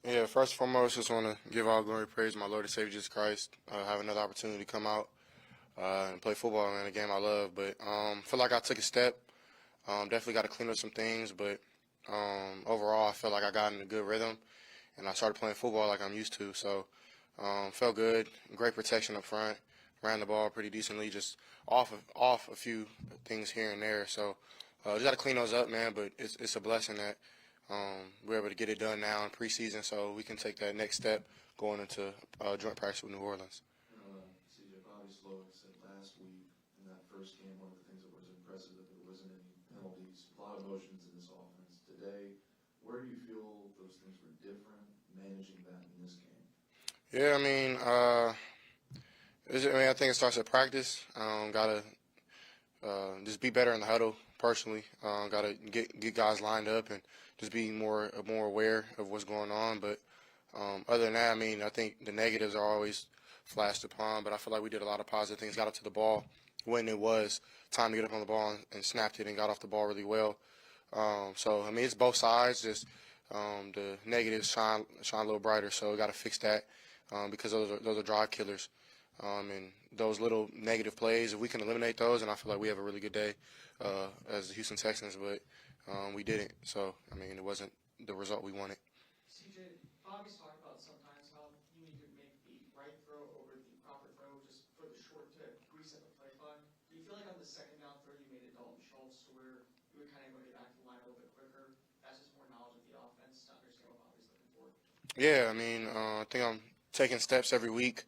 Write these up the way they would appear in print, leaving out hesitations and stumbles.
Yeah, first and foremost, just want to give all glory and praise to my Lord and Savior Jesus Christ. Have another opportunity to come out and play football in a game I love. But feel like I took a step. Definitely got to clean up some things, but overall, I feel like I got in a good rhythm, and I started playing football like I'm used to. So felt good. Great protection up front. Ran the ball pretty decently. Just off a few things here and there. So just got to clean those up, man. But it's a blessing that we're able to get it done now in preseason, so we can take that next step going into joint practice with New Orleans. CJ, Bobby Slowick said last week in that first game, one of the things that was impressive that there wasn't any penalties, a lot of motions in this offense. Today, where do you feel those things were different, managing that in this game? Yeah, I think it starts at practice. Gotta just be better in the huddle. Personally, gotta get guys lined up and just be more aware of what's going on. But other than that, I think the negatives are always flashed upon. But I feel like we did a lot of positive things. Got up to the ball when it was time to get up on the ball and snapped it and got off the ball really well. So it's both sides. Just the negatives shine a little brighter. So we got to fix that because those are drive killers. And those little negative plays, if we can eliminate those, and I feel like we have a really good day as the Houston Texans, but we didn't. So, it wasn't the result we wanted. CJ, Bobby's talked about sometimes how you need to make the right throw over the proper throw just for the short to reset the play clock. Do you feel like on the second down throw you made it Dalton Schultz to where you would kind of go get back to the line a little bit quicker? That's just more knowledge of the offense to understand what Bobby's looking for. Yeah, I think I'm taking steps every week.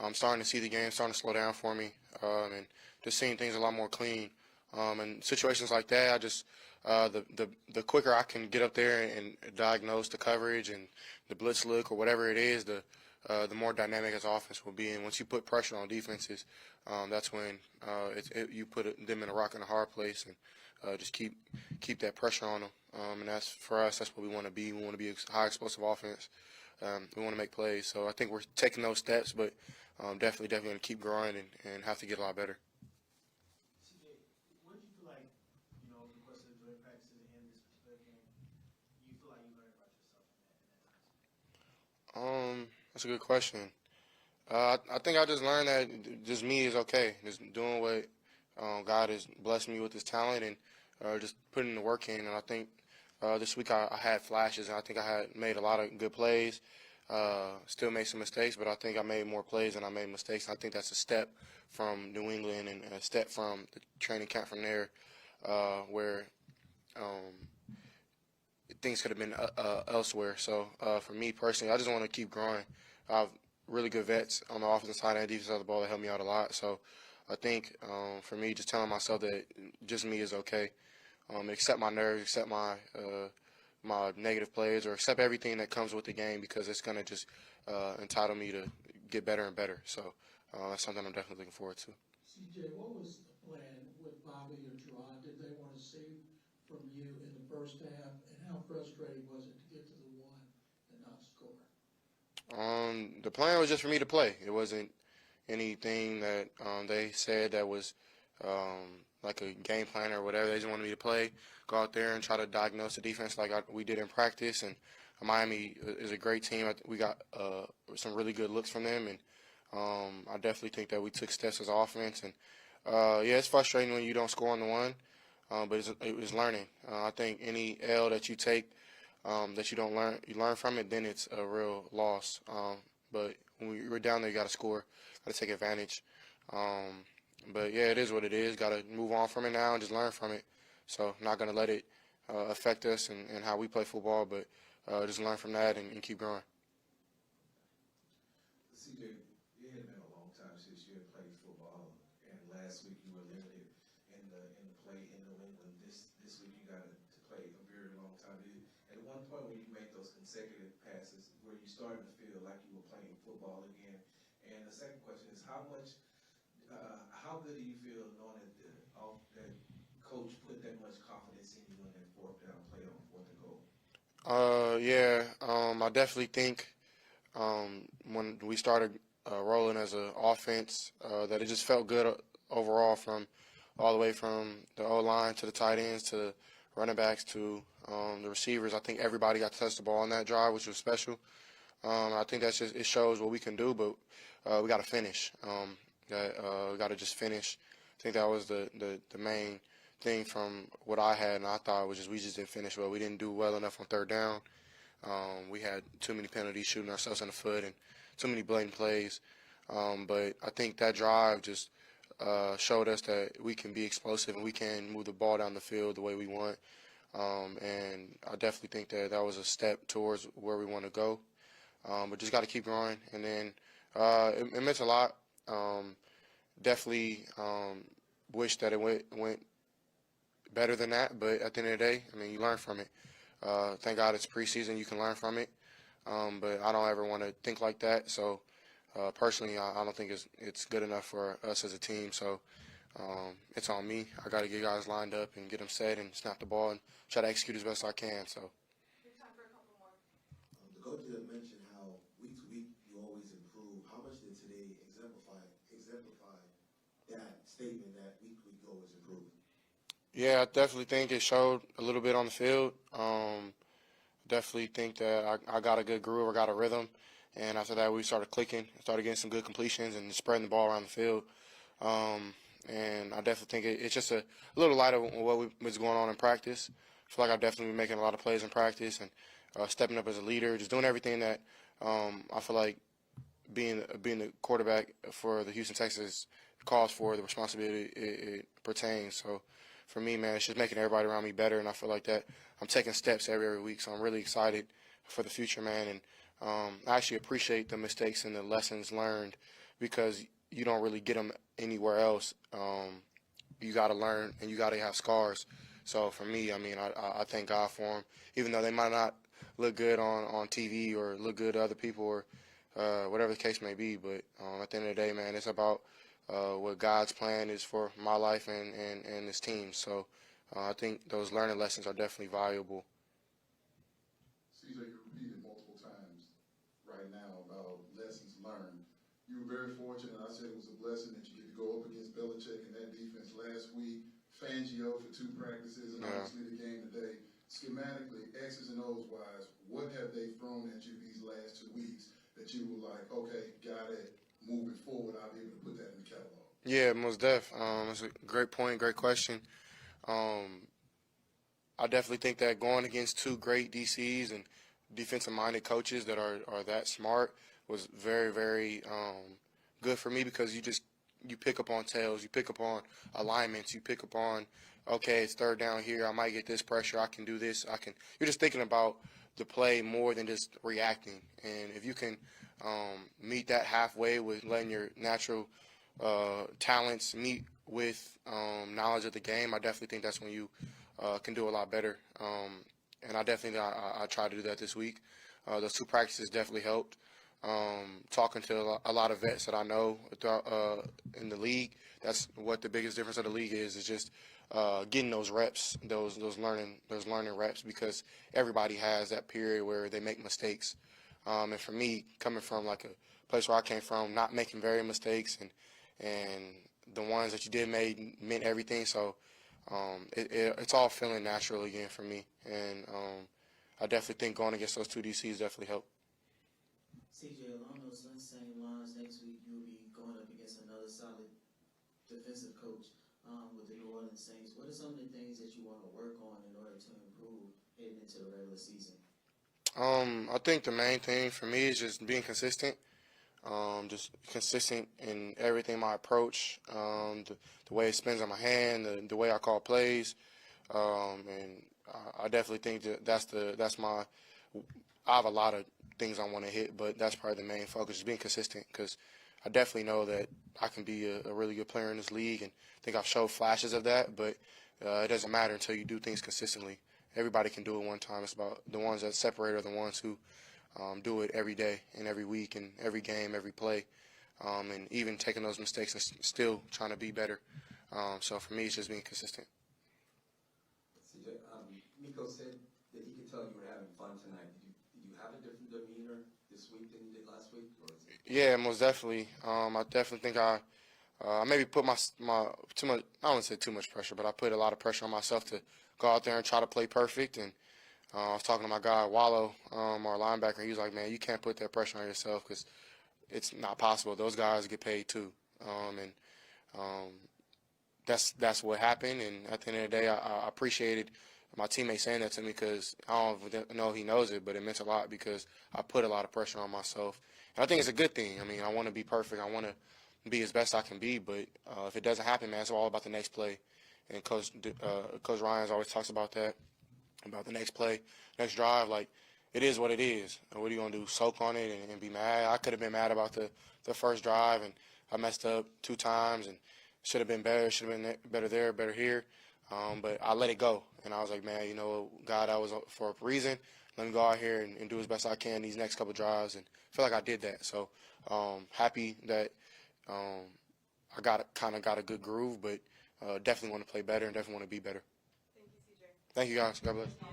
I'm starting to see the game starting to slow down for me, and just seeing things a lot more clean. And situations like that, I just the quicker I can get up there and diagnose the coverage and the blitz look or whatever it is, the more dynamic as offense will be. And once you put pressure on defenses, that's when you put them in a rock and a hard place and just keep that pressure on them. And that's for us. That's what we want to be. We want to be a high explosive offense. We want to make plays. So I think we're taking those steps, but definitely going to keep growing and have to get a lot better. CJ, what did you feel like, over the course of the joint practices and this particular game, you feel like you learned about yourself in that time? That's a good question. I think I just learned that just me is okay. Just doing what God has blessed me with, His talent, and just putting the work in. And I think this week I had flashes, and I think I had made a lot of good plays. Still made some mistakes, but I think I made more plays than I made mistakes. I think that's a step from New England and a step from the training camp from there, where things could have been elsewhere. So for me personally, I just want to keep growing. I have really good vets on the offensive side and defensive side of the ball that help me out a lot. So I think for me, just telling myself that just me is okay. Accept my nerves, accept my negative plays, or accept everything that comes with the game, because it's going to just entitle me to get better and better. So that's something I'm definitely looking forward to. CJ, what was the plan with Bobby or Gerard? Did they want to see from you in the first half, and how frustrating was it to get to the one and not score? The plan was just for me to play. It wasn't anything that they said that was like a game plan or whatever. They just wanted me to play, go out there and try to diagnose the defense like we did in practice. And Miami is a great team. We got some really good looks from them, and I definitely think that we took steps as offense. And it's frustrating when you don't score on the one, but it was learning. I think any L that you take that you don't learn, you learn from it, then it's a real loss. But when you're down there, you got to score, got to take advantage. But yeah, it is what it is. Got to move on from it now and just learn from it. So not going to let it affect us and how we play football, but just learn from that and keep growing. CJ, it had been a long time since you had played football, and last week you were limited in the play in New England. This week you got to play a very long time. At one point when you make those consecutive passes, were you starting to feel like you were playing football again? And the second question is, how good do you feel knowing that coach put that much confidence in you in that fourth down play on fourth and goal? I definitely think when we started rolling as an offense that it just felt good overall, from all the way from the O-line to the tight ends to the running backs to the receivers. I think everybody got to touch the ball on that drive, which was special. I think that's just, it shows what we can do, but we got to finish. We got to just finish. I think that was the main thing from what I had, and I thought was just we just didn't finish well. We didn't do well enough on third down. We had too many penalties, shooting ourselves in the foot, and too many blatant plays. But I think that drive just showed us that we can be explosive and we can move the ball down the field the way we want. And I definitely think that that was a step towards where we want to go. But just got to keep growing. And then it meant a lot. Definitely wish that it went better than that. But at the end of the day, I mean, you learn from it. Thank God it's preseason. You can learn from it. But I don't ever want to think like that. So personally, I don't think it's good enough for us as a team. So it's on me. I got to get guys lined up and get them set and snap the ball and try to execute as best I can. So. Time for a couple more. The coach did mention how week to week you always improve. How much did today exemplify that statement that week to week you always improve? Yeah, I definitely think it showed a little bit on the field. Definitely think that I got a good groove, I got a rhythm, and after that we started clicking, started getting some good completions and spreading the ball around the field. And I definitely think it's just a little light of what was going on in practice. I feel like I've definitely been making a lot of plays in practice and stepping up as a leader, just doing everything that I feel like being the quarterback for the Houston Texans calls for, the responsibility it pertains. So for me, man, it's just making everybody around me better, and I feel like that I'm taking steps every week. So I'm really excited for the future, man. And I actually appreciate the mistakes and the lessons learned because you don't really get them anywhere else. You got to learn, and you got to have scars. So for me, I mean, I thank God for them, even though they might not look good on TV or look good to other people or whatever the case may be. But at the end of the day, man, it's about what God's plan is for my life and this team. So I think those learning lessons are definitely valuable. CJ, you repeated multiple times right now about lessons learned. You were very fortunate. I said it was a blessing that you get to go up against Belichick and that defense last week. Fangio for 2 practices and obviously the game today. Schematically, X's and O's wise, what have they thrown at you these last 2 weeks that you were like, okay, got it, moving forward, I'll be able to put that in the catalog? Yeah, most def. It's a great point, great question. I definitely think that going against 2 great DCs and defensive-minded coaches that are that smart was very, very good for me because you pick up on tails, you pick up on alignments, you pick up on, okay, it's third down here, I might get this pressure, I can do this, you're just thinking about the play more than just reacting. And if you can meet that halfway with letting your natural talents meet with knowledge of the game, I definitely think that's when you can do a lot better. And I definitely I tried to do that this week. Those 2 practices definitely helped. Talking to a lot of vets that I know in the league, that's what the biggest difference of the league is just getting those reps, those learning reps, because everybody has that period where they make mistakes. And for me, coming from like a place where I came from, not making very mistakes, and the ones that you did meant everything. So it's all feeling natural again for me, and I definitely think going against those 2 DCs definitely helped. CJ, along those same lines, next week you'll be going up against another solid defensive coach with the New Orleans Saints. What are some of the things that you want to work on in order to improve heading into the regular season? I think the main thing for me is just being consistent. Just consistent in everything, my approach, the way it spins on my hand, the way I call plays, and I definitely think that's my. I have a lot of things I want to hit, but that's probably the main focus, is being consistent, because I definitely know that I can be a really good player in this league, and I think I've showed flashes of that, but it doesn't matter until you do things consistently. Everybody can do it one time. It's about the ones that separate are the ones who do it every day and every week and every game, every play, and even taking those mistakes and still trying to be better. So for me, it's just being consistent. CJ, Miko said that he could tell you were having fun tonight. Did you have a different demeanor this week than you did last week? Or is it... Yeah, most definitely. I definitely think I I maybe put my too much. I don't want to say too much pressure, but I put a lot of pressure on myself to go out there and try to play perfect. And I was talking to my guy Wallow, our linebacker. He was like, "Man, you can't put that pressure on yourself because it's not possible. Those guys get paid too." And that's what happened. And at the end of the day, I appreciated my teammate saying that to me because I don't know if he knows it, but it meant a lot because I put a lot of pressure on myself. And I think it's a good thing. I mean, I want to be perfect. I want to be as best I can be, but if it doesn't happen, man, it's all about the next play. And Coach Ryan's always talks about that, about the next play, next drive. Like, it is what it is. What are you going to do, soak on it and be mad? I could have been mad about the first drive, and I messed up 2 times and should have been better, should have been better there, better here. But I let it go, and I was like, man, you know, God, I was for a reason. Let me go out here and do as best I can these next couple drives, and I feel like I did that. So happy that I got a good groove, but definitely want to play better and definitely want to be better. Thank you, CJ. Thank you, guys. God bless.